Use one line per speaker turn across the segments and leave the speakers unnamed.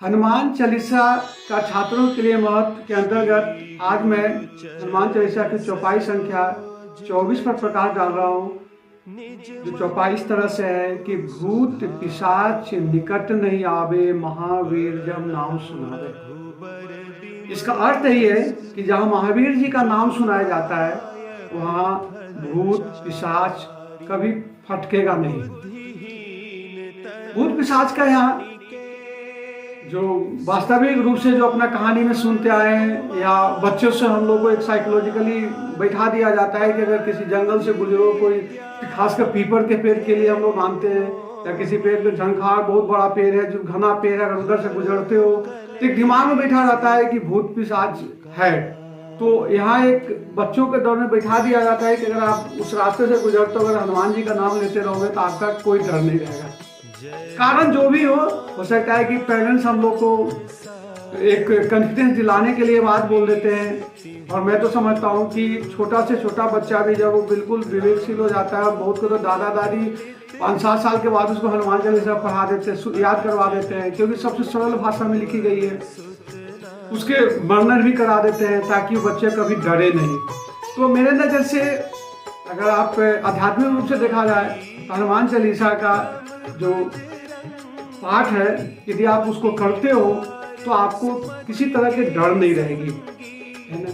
हनुमान चालीसा का छात्रों के लिए महत्व के अंतर्गत आज मैं हनुमान चालीसा की चौपाई संख्या 24 पर प्रकाश डाल रहा हूँ। जो चौपाई इस तरह से है कि भूत पिशाच निकट नहीं आवे, महावीर जब नाम सुनावे। इसका अर्थ यही है कि जहाँ महावीर जी का नाम सुनाया जाता है वहाँ भूत पिशाच कभी फटकेगा नहीं। भूत पिशाच का यहाँ जो वास्तविक रूप से जो अपना कहानी में सुनते आए हैं या बच्चों से हम लोग को एक साइकोलॉजिकली बैठा दिया जाता है कि अगर किसी जंगल से गुजरो, कोई खासकर पीपल के पेड़ के लिए हम लोग मानते हैं, या किसी पेड़ के झंखार बहुत बड़ा पेड़ है जो घना पेड़ है, अगर उधर से गुजरते हो तो एक दिमाग में बैठा जाता है कि भूत पिशाच है। तो यहाँ एक बच्चों के दौर में बैठा दिया जाता है कि अगर आप उस रास्ते से गुजरते हो, अगर हनुमान जी का नाम लेते रहोगे तो आपका कोई डर नहीं रहेगा। कारण जो भी हो सकता है कि पेरेंट्स हम लोग को एक कॉन्फिडेंस दिलाने के लिए बात बोल देते हैं। और मैं तो समझता हूँ कि छोटा से छोटा बच्चा भी जब वो बिल्कुल विवेकशील हो जाता है, बहुत को तो दादा दादी 5-7 साल के बाद उसको हनुमान चालीसा पढ़ा देते हैं, याद करवा देते हैं, क्योंकि सबसे सरल भाषा में लिखी गई है। उसके वर्णन भी करा देते हैं ताकि वो बच्चे कभी डरे नहीं। तो मेरे नज़र से अगर आप आध्यात्मिक रूप से देखा जाए तो हनुमान चालीसा का जो पाठ है, यदि आप उसको करते हो तो आपको किसी तरह के डर नहीं रहेगी, है ना।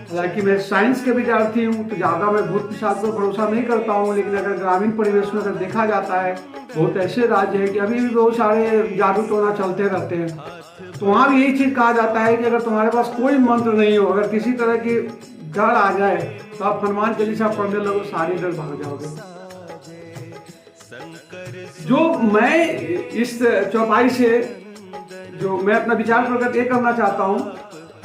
हालांकि मैं साइंस के विद्यार्थी हूँ तो ज़्यादा मैं भूत पिशाच पर भरोसा नहीं करता हूँ, लेकिन अगर ग्रामीण परिवेश में अगर देखा जाता है, बहुत ऐसे राज्य है कि अभी भी बहुत सारे जादू टोना चलते रहते हैं, तो वहाँ भी यही चीज़ कहा जाता है कि अगर तुम्हारे पास कोई मंत्र नहीं हो, अगर किसी तरह की डर आ जाए तो आप हनुमान चालीसा पढ़ने लगो, सारी डर भाग जाओगे। जो मैं इस चौपाई से जो मैं अपना विचार प्रकट ये करना चाहता हूँ,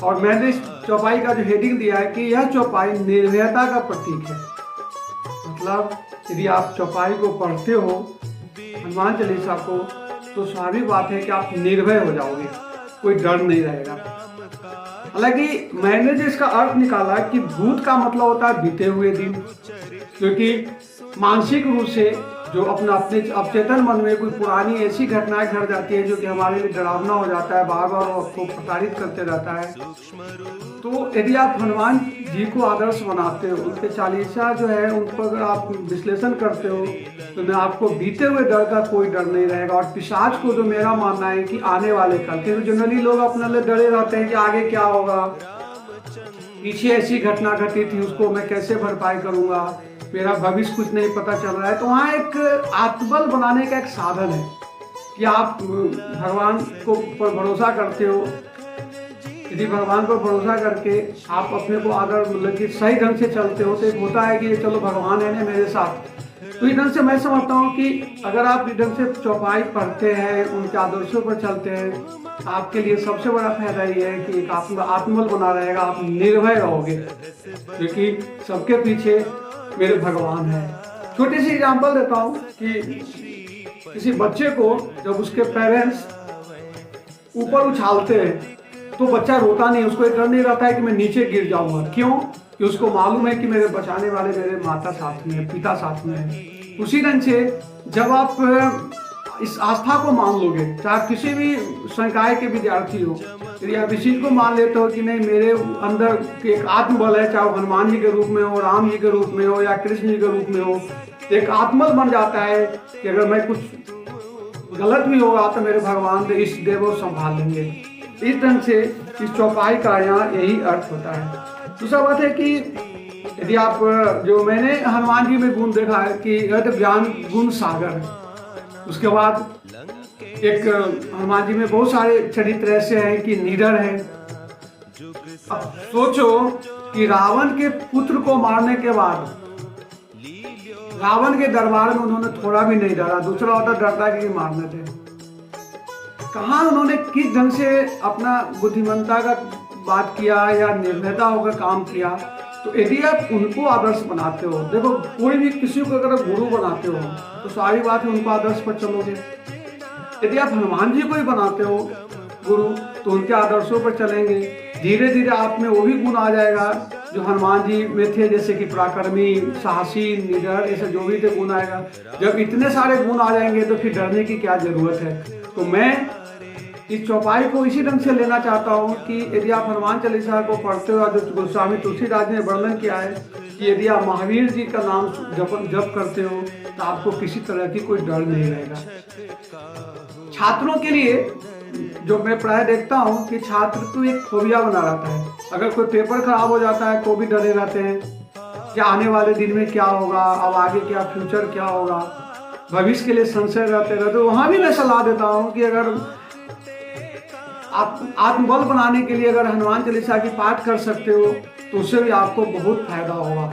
और मैंने इस चौपाई का जो हेडिंग दिया है कि यह चौपाई निर्भयता का प्रतीक है। मतलब यदि आप चौपाई को पढ़ते हो, हनुमान चालीसा को, तो स्वाभाविक बात है कि आप निर्भय हो जाओगे, कोई डर नहीं रहेगा। हालांकि मैंने जो इसका अर्थ निकाला कि भूत का मतलब होता है बीते हुए दिन, क्योंकि मानसिक रूप से जो अपने अवचेतन मन में कोई पुरानी ऐसी घटनाएं घट जाती है जो कि हमारे लिए डरावना हो जाता है, बार बार आपको प्रताड़ित करते रहता है। तो यदि आप हनुमान जी को आदर्श बनाते हो, उनके चालीसा जो है उनको अगर आप विश्लेषण करते हो, तो मैं आपको बीते हुए डर का कोई डर नहीं रहेगा। और पिशाच को जो मेरा मानना है कि आने वाले कल, क्योंकि जनरली लोग अपने लिए डरे रहते हैं कि आगे क्या होगा, पीछे ऐसी घटना घटी थी उसको मैं कैसे भरपाई करूंगा, मेरा भविष्य कुछ नहीं पता चल रहा है। तो वहाँ एक आत्मबल बनाने का एक साधन है कि आप भगवान को पर भरोसा करते हो। यदि भगवान पर भरोसा करके आप अपने को अगर मतलब कि सही ढंग से चलते हो, तो एक होता है कि चलो भगवान है ना मेरे साथ। तो इस ढंग से मैं समझता हूँ कि अगर आप इस ढंग से चौपाई पढ़ते हैं, उनके आदर्शों पर चलते हैं, आपके लिए सबसे बड़ा फायदा ये है कि एक आत्मबल बना रहेगा, आप निर्भय रहोगे, क्योंकि सबके पीछे मेरे भगवान है। छोटी सी एग्जांपल देता हूँ कि किसी बच्चे को जब उसके पेरेंट्स ऊपर उछालते हैं तो बच्चा रोता नहीं, उसको एक डर नहीं रहता है कि मैं नीचे गिर जाऊंगा। क्यों? कि उसको मालूम है कि मेरे बचाने वाले मेरे माता साथ में है, पिता साथ में है। उसी ढंग से जब आप इस आस्था को मान लोगे, चाहे किसी भी संकाय के विद्यार्थी हो, यदि आप इस चीज को मान लेते हो कि नहीं मेरे अंदर एक आत्मबल है, चाहे हनुमान जी के रूप में हो, राम जी के रूप में हो या कृष्ण जी के रूप में हो, एक आत्मबल बन जाता है कि अगर मैं कुछ गलत भी होगा तो मेरे भगवान इस देव संभाल लेंगे। इस ढंग से इस चौपाई का यहाँ यही अर्थ होता है। दूसरा बात है कि यदि आप जो मैंने हनुमान जी में गुण देखा है कि ज्ञान गुण सागर, उसके बाद एक हनुमान जी में बहुत सारे चरित्र ऐसे हैं कि निडर है। अब सोचो कि रावण के पुत्र को मारने के बाद रावण के दरबार में उन्होंने थोड़ा भी नहीं डरा, दूसरा होता डरता कि मारने थे। कहाँ उन्होंने किस ढंग से अपना बुद्धिमत्ता का बात किया या निर्भयता होकर काम किया। तो यदि आप उनको आदर्श बनाते हो, देखो कोई भी किसी को अगर गुरु बनाते हो तो सारी बात है उनको आदर्श पर चलोगे। यदि आप हनुमान जी को ही बनाते हो गुरु, तो उनके आदर्शों पर चलेंगे। धीरे धीरे आप में वो भी गुण आ जाएगा जो हनुमान जी में थे, जैसे कि पराक्रमी, साहसी, निडर, ऐसे जो भी थे गुण आएगा। जब इतने सारे गुण आ जाएंगे तो फिर डरने की क्या जरूरत है। तो मैं इस चौपाई को इसी ढंग से लेना चाहता हूँ कि यदि आप हनुमान चालीसा को पढ़ते हो, जो गोस्वामी तुलसीदास ने वर्णन किया है कि यदि आप महावीर जी का नाम जप करते हो तो आपको किसी तरह की कोई डर नहीं रहेगा। छात्रों के लिए जो मैं प्राय देखता हूँ कि छात्र को एक फोबिया बना रहता है। अगर कोई पेपर खराब हो जाता है तो भी डरे रहते हैं कि आने वाले दिन में क्या होगा, अब आगे क्या फ्यूचर क्या होगा, भविष्य के लिए संशय रहते रहते। वहां भी मैं सलाह देता हूँ कि अगर आप आत्मबल बनाने के लिए अगर हनुमान चालीसा की पाठ कर सकते हो तो उससे भी आपको बहुत फायदा होगा।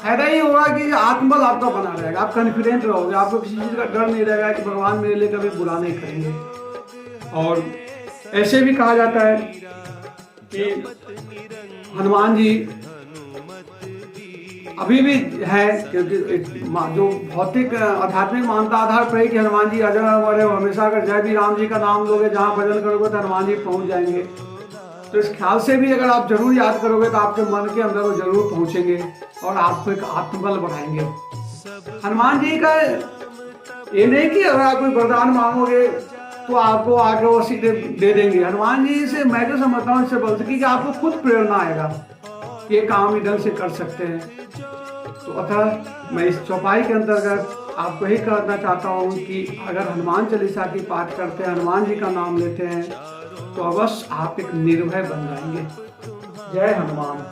फायदा ये होगा कि आत्मबल आपका बना रहेगा, आप कॉन्फिडेंट रहोगे, आपको किसी चीज का डर नहीं रहेगा कि भगवान मेरे लिए कभी बुरा नहीं करेंगे। और ऐसे भी कहा जाता है कि हनुमान जी अभी भी है, क्योंकि जो भौतिक आध्यात्मिक मानता आधार पर है कि हनुमान जी अजर अमर है, हमेशा अगर जय भी राम जी का नाम लोगे, जहाँ भजन करोगे तो हनुमान जी पहुंच जाएंगे। तो इस ख्याल से भी अगर आप जरूर याद करोगे तो आपके मन के अंदर वो जरूर पहुंचेंगे और आपको एक आत्मबल बढ़ाएंगे। हनुमान जी का ये नहीं कि अगर आप कोई वरदान मांगोगे तो आपको आगे वो सीधे दे देंगे। हनुमान जी से मैं जो समझता हूँ इससे बोल सकी कि आपको खुद प्रेरणा आएगा, ये काम इधर से कर सकते हैं। तो अतः मैं इस चौपाई के अंतर्गत आपको यही कहना चाहता हूँ कि अगर हनुमान चालीसा की पाठ करते हैं, हनुमान जी का नाम लेते हैं तो अवश्य आप एक निर्भय बन जाएंगे। जय हनुमान।